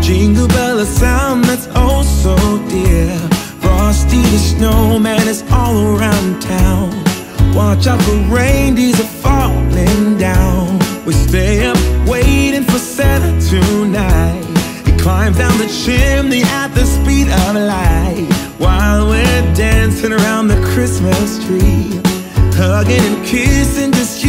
Jingle bell, a sound that's oh so dear. Frosty the snowman is all around town. Watch out for reindeers are falling down. We stay up waiting for Santa tonight. He climbs down the chimney at the speed of light, while we're dancing around the Christmas tree, hugging and kissing just